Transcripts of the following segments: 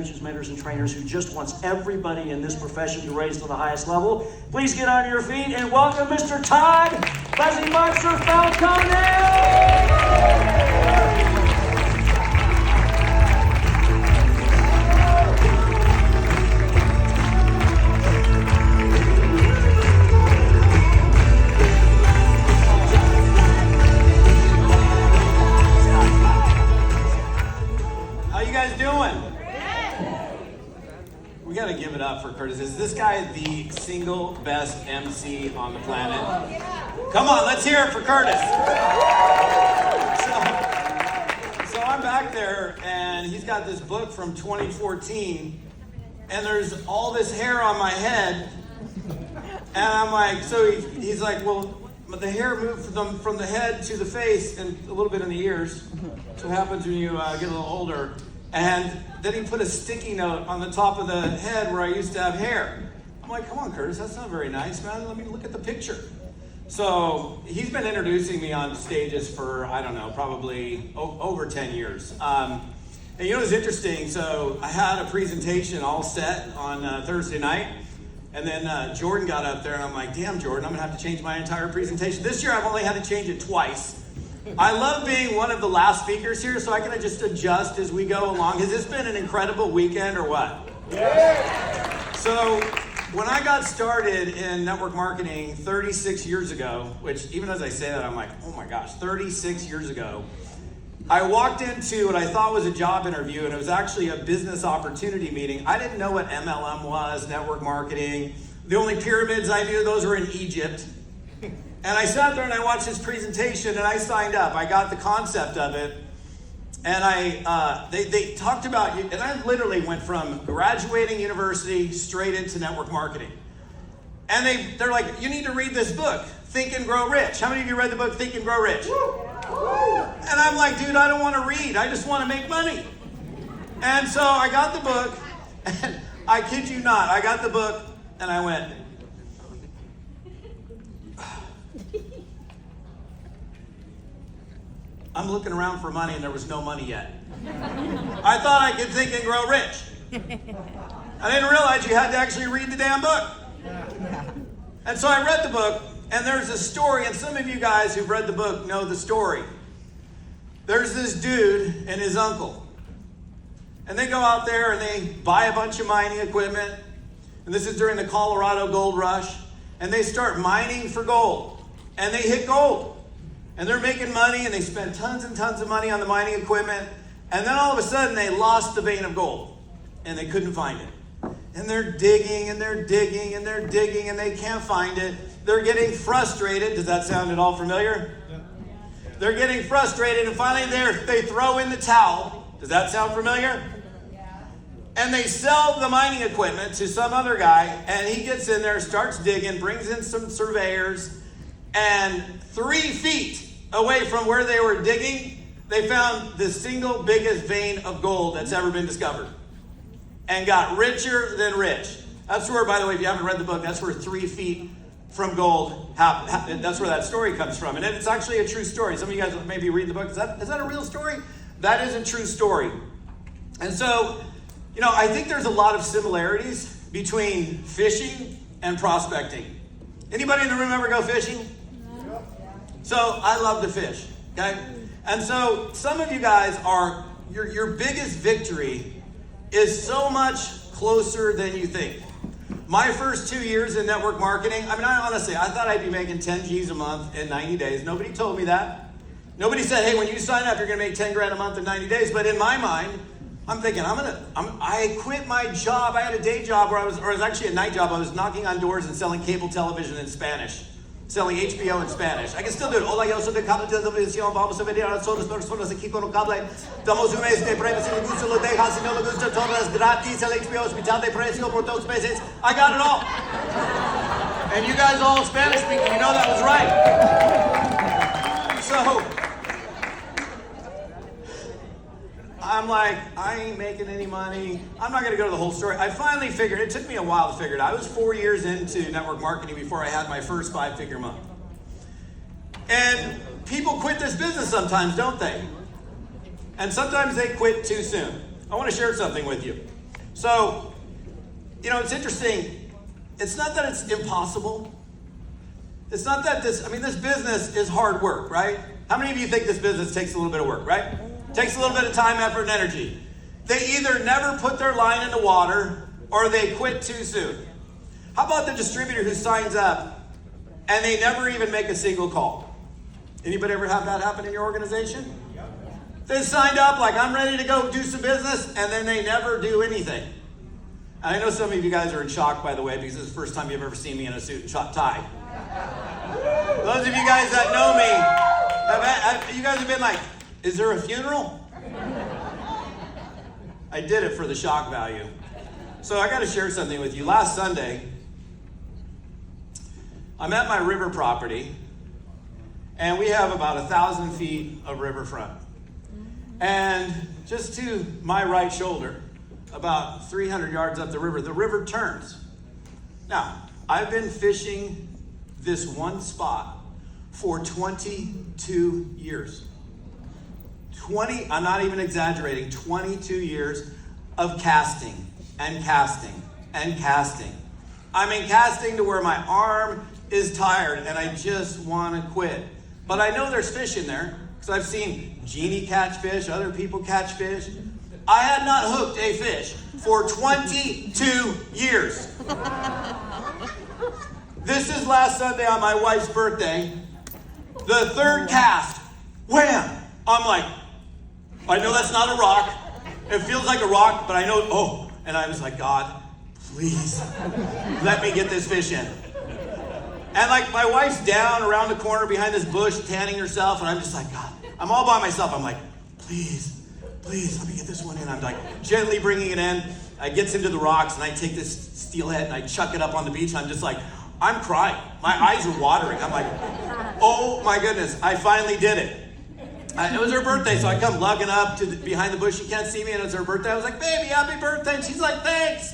coaches, mentors, and trainers who just wants everybody in this profession to raise to the highest level. Please get on your feet and welcome Mr. Todd Falcone. We gotta give it up for Curtis. Is this guy the single best MC on the planet? Come on, let's hear it for Curtis. So I'm back there, and he's got this book from 2014, and there's all this hair on my head, and I'm like, so he's like, well, the hair moved from the head to the face and a little bit in the ears. That's what happens when you get a little older. And then he put a sticky note on the top of the head where I used to have hair. I'm like, come on, Curtis, that's not very nice, man. Let me look at the picture. So he's been introducing me on stages for, I don't know, probably over 10 years. And you know what's interesting? So I had a presentation all set on Thursday night. And then Jordan got up there, and I'm like, damn, Jordan, I'm going to have to change my entire presentation. This year I've only had to change it twice. I love being one of the last speakers here, so I can just adjust as we go along. Has this been an incredible weekend or what? Yeah. So when I got started in network marketing 36 years ago, which even as I say that, I'm like, oh my gosh, 36 years ago, I walked into what I thought was a job interview, and it was actually a business opportunity meeting. I didn't know what MLM was, network marketing. The only pyramids I knew, those were in Egypt. And I sat there and I watched his presentation, and I signed up. I got the concept of it, and they talked about, and I literally went from graduating university straight into network marketing. And they're like, you need to read this book, Think and Grow Rich. How many of you read the book Think and Grow Rich? And I'm like, dude, I don't want to read. I just want to make money. And so I got the book, and I kid you not, I got the book, and I went, I'm looking around for money, and there was no money yet. I thought I could think and grow rich. I didn't realize you had to actually read the damn book. And so I read the book, and there's a story, and some of you guys who've read the book know the story. There's this dude and his uncle. And they go out there and they buy a bunch of mining equipment. And this is during the Colorado gold rush. And they start mining for gold. And they hit gold. And they're making money, and they spend tons and tons of money on the mining equipment. And then all of a sudden, they lost the vein of gold. And they couldn't find it. And they're digging, and they're digging, and they're digging, and they can't find it. They're getting frustrated. Does that sound at all familiar? Yeah. They're getting frustrated, and finally they throw in the towel. Does that sound familiar? Yeah. And they sell the mining equipment to some other guy, and he gets in there, starts digging, brings in some surveyors, and 3 feet away from where they were digging, they found the single biggest vein of gold that's ever been discovered, and got richer than rich. That's where, by the way, if you haven't read the book, that's where 3 feet from gold happened. That's where that story comes from, and it's actually a true story. Some of you guys maybe read the book. Is that a real story? That is a true story. And so, you know, I think there's a lot of similarities between fishing and prospecting. Anybody in the room ever go fishing? So I love to fish, okay? And so some of you guys are, your biggest victory is so much closer than you think. My first 2 years in network marketing, I thought I'd be making 10 G's a month in 90 days. Nobody told me that. Nobody said, hey, when you sign up, you're gonna make 10 grand a month in 90 days. But in my mind, I'm thinking, I quit my job. I had a day job it was actually a night job. I was knocking on doors and selling cable television in Spanish. Selling HBO in Spanish. I can still do it. Hola, yo soy de cable de televisión. Vamos a venir a todas las personas aquí con un cable. Damos un mes de prueba. Si le gusta, lo deja. Si no le gusta, todo es gratis. El HBO es mitad de precio por 2 meses. I got it all. And you guys all Spanish speaking, you know that was right. So, I'm like, I ain't making any money. I'm not going to go to the whole story. I finally figured, it took me a while to figure it out. I was 4 years into network marketing before I had my first 5-figure month. And people quit this business sometimes, don't they? And sometimes they quit too soon. I want to share something with you. So, it's interesting. It's not that it's impossible. It's not that this business is hard work, right? How many of you think this business takes a little bit of work, right? Takes a little bit of time, effort, and energy. They either never put their line in the water or they quit too soon. How about the distributor who signs up and they never even make a single call? Anybody ever have that happen in your organization? They signed up like, I'm ready to go do some business, and then they never do anything. And I know some of you guys are in shock, by the way, because this is the first time you've ever seen me in a suit and tie. Those of you guys that know me, you guys have been like, is there a funeral? I did it for the shock value. So I got to share something with you. Last Sunday, I'm at my river property, and we have about 1,000 feet of riverfront. And just to my right shoulder, about 300 yards up the river turns. Now, I've been fishing this one spot for 22 years. I'm not even exaggerating, 22 years of casting and casting and casting. I mean, casting to where my arm is tired and I just want to quit. But I know there's fish in there because I've seen Jeannie catch fish, other people catch fish. I had not hooked a fish for 22 years. This is last Sunday on my wife's birthday. The third cast, wham! I'm like, I know that's not a rock. It feels like a rock, but I know, and I was like, God, please, let me get this fish in. And like my wife's down around the corner behind this bush tanning herself, and I'm just like, God, I'm all by myself. I'm like, please, let me get this one in. I'm like gently bringing it in. I gets into the rocks, and I take this steelhead and I chuck it up on the beach. And I'm just like, I'm crying. My eyes are watering. I'm like, oh my goodness, I finally did it. It was her birthday, so I come lugging up to behind the bush. She can't see me, and it's her birthday. I was like, baby, happy birthday. And she's like, thanks.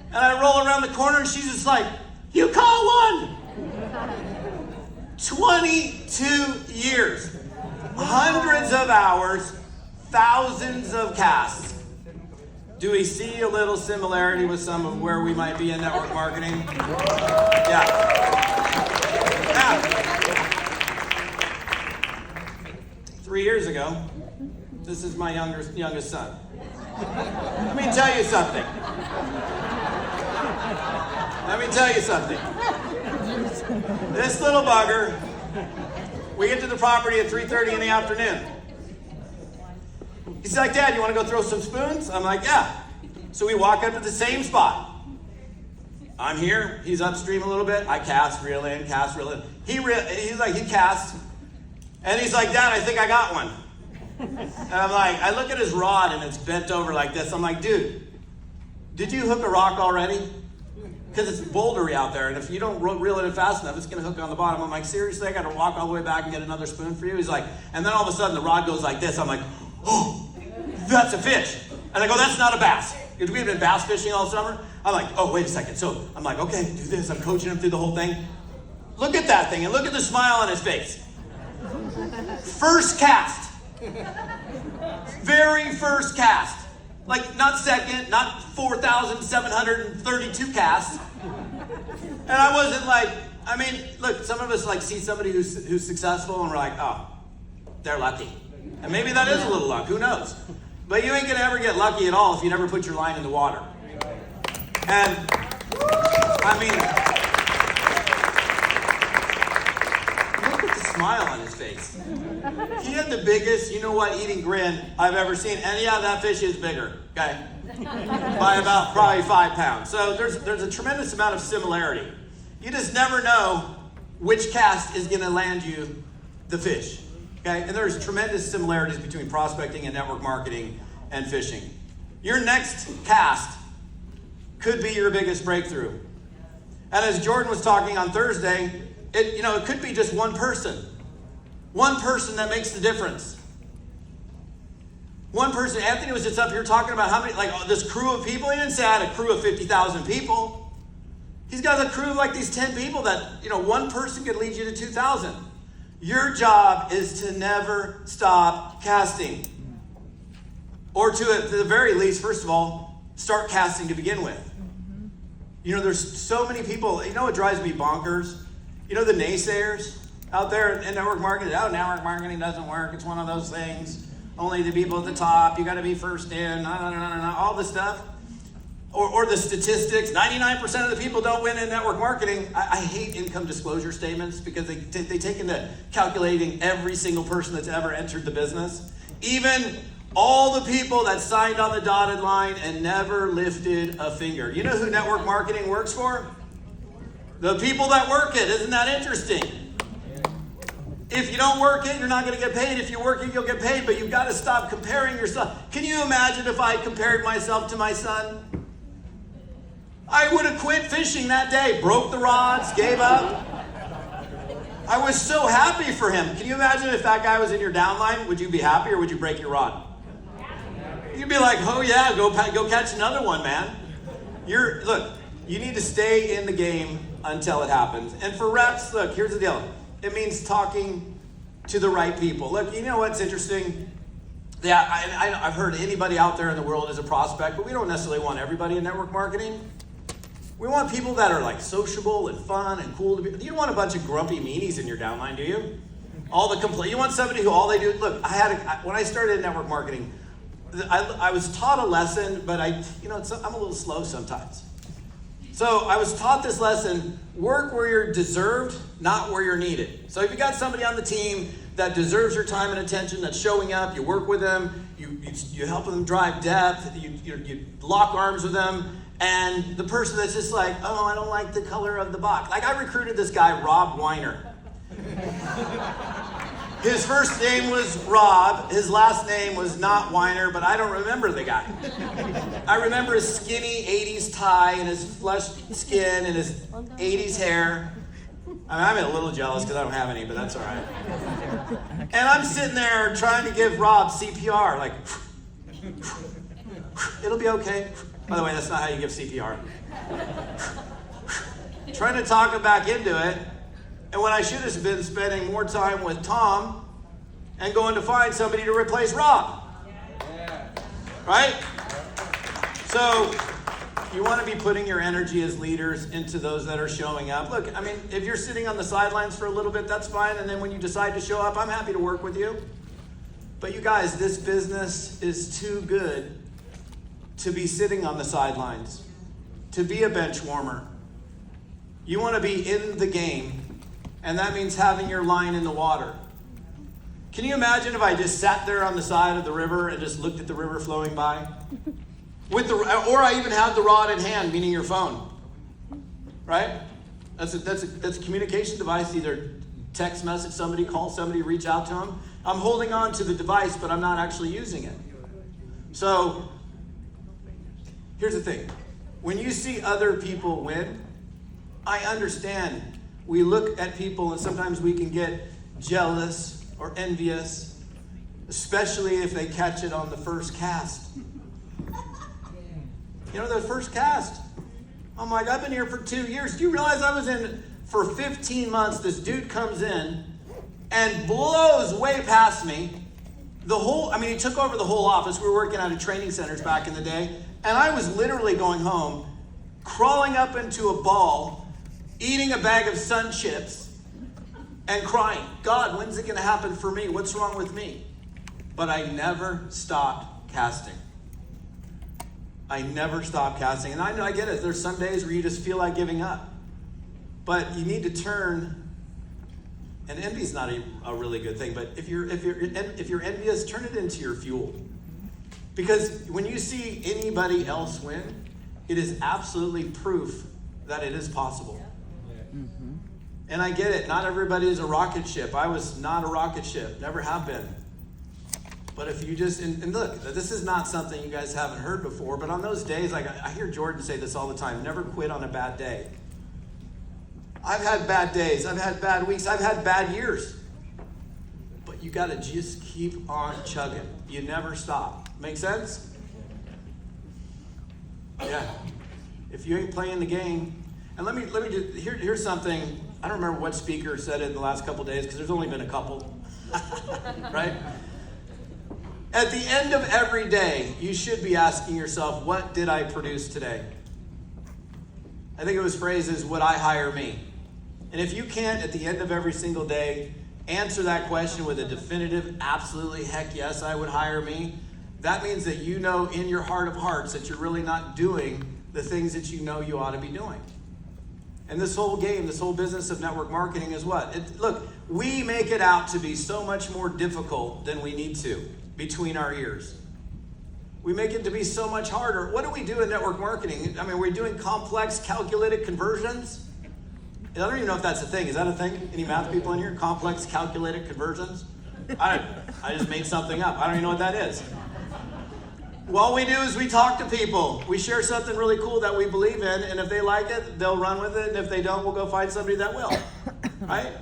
And I roll around the corner, and she's just like, you caught one. 22 years, hundreds of hours, thousands of casts. Do we see a little similarity with some of where we might be in network marketing? Yeah. Now, 3 years ago, this is my youngest son. Let me tell you something. This little bugger, we get to the property at 3:30 in the afternoon. He's like, Dad, you want to go throw some spoons? I'm like, yeah. So we walk up to the same spot. I'm here. He's upstream a little bit. I cast, reel in, cast, reel in. He casts. And he's like, Dad, I think I got one. And I'm like, I look at his rod and it's bent over like this. I'm like, dude, did you hook a rock already? Because it's bouldery out there, and if you don't reel it in fast enough, it's going to hook on the bottom. I'm like, seriously? I got to walk all the way back and get another spoon for you? He's like, and then all of a sudden the rod goes like this. I'm like, oh, that's a fish. And I go, that's not a bass. Because we've been bass fishing all summer. I'm like, oh, wait a second. So I'm like, okay, do this. I'm coaching him through the whole thing. Look at that thing, and look at the smile on his face. First cast. Very first cast. Like, not second, not 4,732 casts. And I wasn't like, look, some of us like see somebody who's successful and we're like, oh, they're lucky. And maybe that is a little luck, who knows? But you ain't gonna ever get lucky at all if you never put your line in the water. And, look at the smile on his face. He had the biggest, eating grin I've ever seen. And yeah, that fish is bigger, okay? By about probably 5 pounds. So there's a tremendous amount of similarity. You just never know which cast is gonna land you the fish, okay? And there's tremendous similarities between prospecting and network marketing and fishing. Your next cast could be your biggest breakthrough. And as Jordan was talking on Thursday, it could be just one person. One person that makes the difference. One person. Anthony was just up here talking about how many, this crew of people. He didn't say I had a crew of 50,000 people. He's got a crew of like these 10 people that, one person could lead you to 2,000. Your job is to never stop casting. Or to the very least, first of all, start casting to begin with. You know, there's so many people. You know what drives me bonkers? You know the naysayers out there in network marketing? Oh, network marketing doesn't work. It's one of those things. Only the people at the top. You got to be first in. All this stuff. Or the statistics. 99% of the people don't win in network marketing. I hate income disclosure statements because they take into calculating every single person that's ever entered the business. Even all the people that signed on the dotted line and never lifted a finger. You know who network marketing works for? The people that work it. Isn't that interesting? If you don't work it, you're not going to get paid. If you work it, you'll get paid. But you've got to stop comparing yourself. Can you imagine if I compared myself to my son? I would have quit fishing that day. Broke the rods, gave up. I was so happy for him. Can you imagine if that guy was in your downline? Would you be happy or would you break your rod? You'd be like, oh yeah, go catch another one, man. Look, you need to stay in the game until it happens. And for reps, look, here's the deal. It means talking to the right people. Look, you know what's interesting? Yeah, I've heard anybody out there in the world is a prospect, but we don't necessarily want everybody in network marketing. We want people that are like sociable and fun and cool to be. You don't want a bunch of grumpy meanies in your downline, do you? All the complaint. You want somebody who all they do. Look, when I started in network marketing, I was taught a lesson, but I'm a little slow sometimes. So I was taught this lesson: work where you're deserved, not where you're needed. So if you got somebody on the team that deserves your time and attention, that's showing up, you work with them, you help them drive depth, you lock arms with them. And the person that's just like, oh, I don't like the color of the box. Like, I recruited this guy, Rob Weiner. His first name was Rob. His last name was not Weiner, but I don't remember the guy. I remember his skinny 80s tie and his flushed skin and his 80s hair. I'm a little jealous because I don't have any, but that's all right. And I'm sitting there trying to give Rob CPR, like, it'll be okay. By the way, that's not how you give CPR. Trying to talk him back into it. And when I should have been spending more time with Tom and going to find somebody to replace Rob. Right? So you want to be putting your energy as leaders into those that are showing up. Look, I mean, if you're sitting on the sidelines for a little bit, that's fine. And then when you decide to show up, I'm happy to work with you. But you guys, this business is too good to be sitting on the sidelines, to be a bench warmer. You want to be in the game, and that means having your line in the water. Can you imagine if I just sat there on the side of the river and just looked at the river flowing by? Or I even had the rod in hand, meaning your phone. Right? That's a communication device. Either text message somebody, call somebody, reach out to them. I'm holding on to the device, but I'm not actually using it. So here's the thing. When you see other people win, I understand. We look at people and sometimes we can get jealous or envious, especially if they catch it on the first cast. You know, the first cast. I'm like, I've been here for 2 years. Do you realize I was in for 15 months? This dude comes in and blows way past me. He took over the whole office. We were working out of training centers back in the day. And I was literally going home, crawling up into a ball, eating a bag of Sun Chips, and crying, God, when's it going to happen for me? What's wrong with me? But I never stopped casting. I never stopped casting. And I know, I get it. There's some days where you just feel like giving up. But you need to turn, and envy's not a really good thing, but if you're envious, turn it into your fuel. Because when you see anybody else win, it is absolutely proof that it is possible. Mm-hmm. And I get it. Not everybody is a rocket ship. I was not a rocket ship. Never have been. But if you just, and look, this is not something you guys haven't heard before, but on those days, like I hear Jordan say this all the time, never quit on a bad day. I've had bad days. I've had bad weeks. I've had bad years. But you got to just keep on chugging. You never stop. Make sense? Yeah. If you ain't playing the game, and let me just, here's something. I don't remember what speaker said it in the last couple days because there's only been a couple, right? At the end of every day, you should be asking yourself, what did I produce today? I think it was phrased as, would I hire me? And if you can't, at the end of every single day, answer that question with a definitive, absolutely, heck yes, I would hire me, that means that you know in your heart of hearts that you're really not doing the things that you know you ought to be doing. And this whole game, this whole business of network marketing is what? Look, we make it out to be so much more difficult than we need to between our ears. We make it to be so much harder. What do we do in network marketing? I mean, we're doing complex calculated conversions. I don't even know if that's a thing. Is that a thing? Any math people in here? Complex calculated conversions? I just made something up. I don't even know what that is. What we do is we talk to people. We share something really cool that we believe in, and if they like it, they'll run with it, and if they don't, we'll go find somebody that will. Right?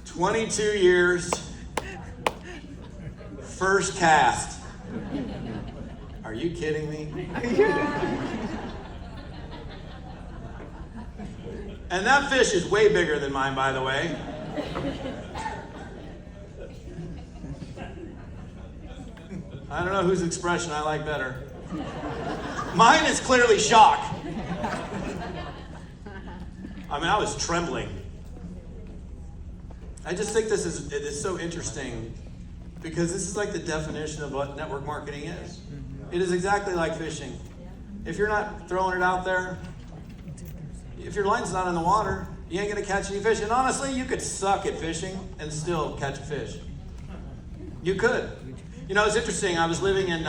22 years, first cast. Are you kidding me? And that fish is way bigger than mine, by the way. I don't know whose expression I like better. Mine is clearly shock. I mean, I was trembling. I just think it is so interesting because this is like the definition of what network marketing is. It is exactly like fishing. If you're not throwing it out there, if your line's not in the water, you ain't gonna catch any fish. And honestly, you could suck at fishing and still catch a fish. You could. You know, it's interesting. I was living in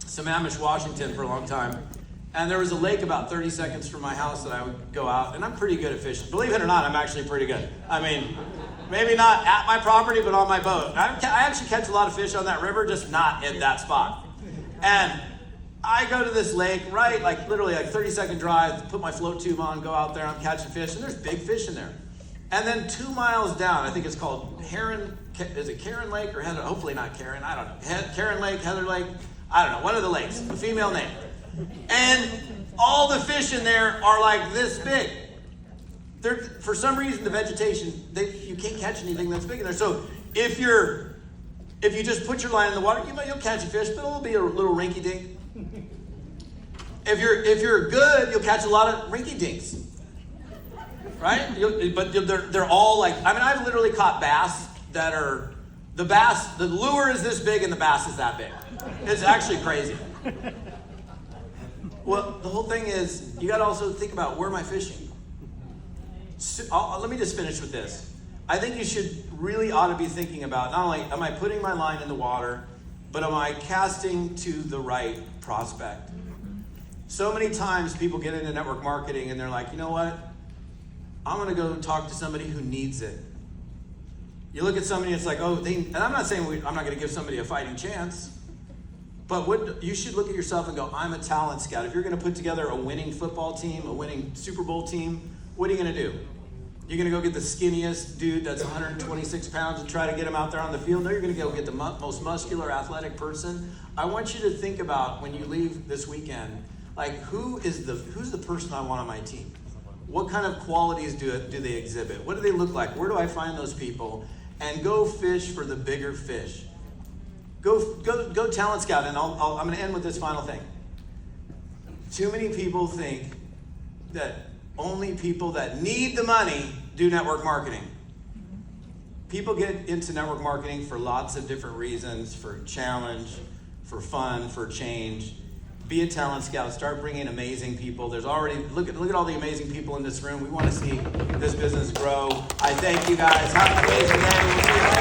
Sammamish, Washington for a long time, and there was a lake about 30 seconds from my house that I would go out, and I'm pretty good at fishing. Believe it or not, I'm actually pretty good. I mean, maybe not at my property, but on my boat. I actually catch a lot of fish on that river, just not in that spot. And I go to this lake, right, like literally like 30-second drive, put my float tube on, go out there, I'm catching fish, and there's big fish in there. And then 2 miles down, I think it's called is it Karen Lake or Heather? Hopefully not Karen, I don't know. Karen Lake, Heather Lake, I don't know, one of the lakes, a female name. And all the fish in there are like this big. For some reason, the vegetation, you can't catch anything that's big in there. So if you just put your line in the water, you'll catch a fish, but it'll be a little rinky-dink. If you're good, you'll catch a lot of rinky-dinks. Right? But they're all like, I mean, I've literally caught bass that are, the lure is this big and the bass is that big. It's actually crazy. Well, the whole thing is, you got to also think about, where am I fishing? Let me just finish with this. I think you should really ought to be thinking about, not only am I putting my line in the water, but am I casting to the right prospect? So many times people get into network marketing and they're like, you know what? I'm going to go talk to somebody who needs it. You look at somebody, it's like, and I'm not saying I'm not going to give somebody a fighting chance, but you should look at yourself and go, I'm a talent scout. If you're going to put together a winning football team, a winning Super Bowl team, what are you going to do? You're going to go get the skinniest dude that's 126 pounds and try to get him out there on the field? No, you're going to go get the most muscular, athletic person. I want you to think about, when you leave this weekend, like, who's the person I want on my team? What kind of qualities do they exhibit? What do they look like? Where do I find those people? And go fish for the bigger fish. Go talent scout. And I'm going to end with this final thing. Too many people think that only people that need the money do network marketing. People get into network marketing for lots of different reasons, for challenge, for fun, for change. Be a talent scout. Start bringing amazing people. There's already, look at all the amazing people in this room. We want to see this business grow. I thank you guys. Have an amazing day. We'll see you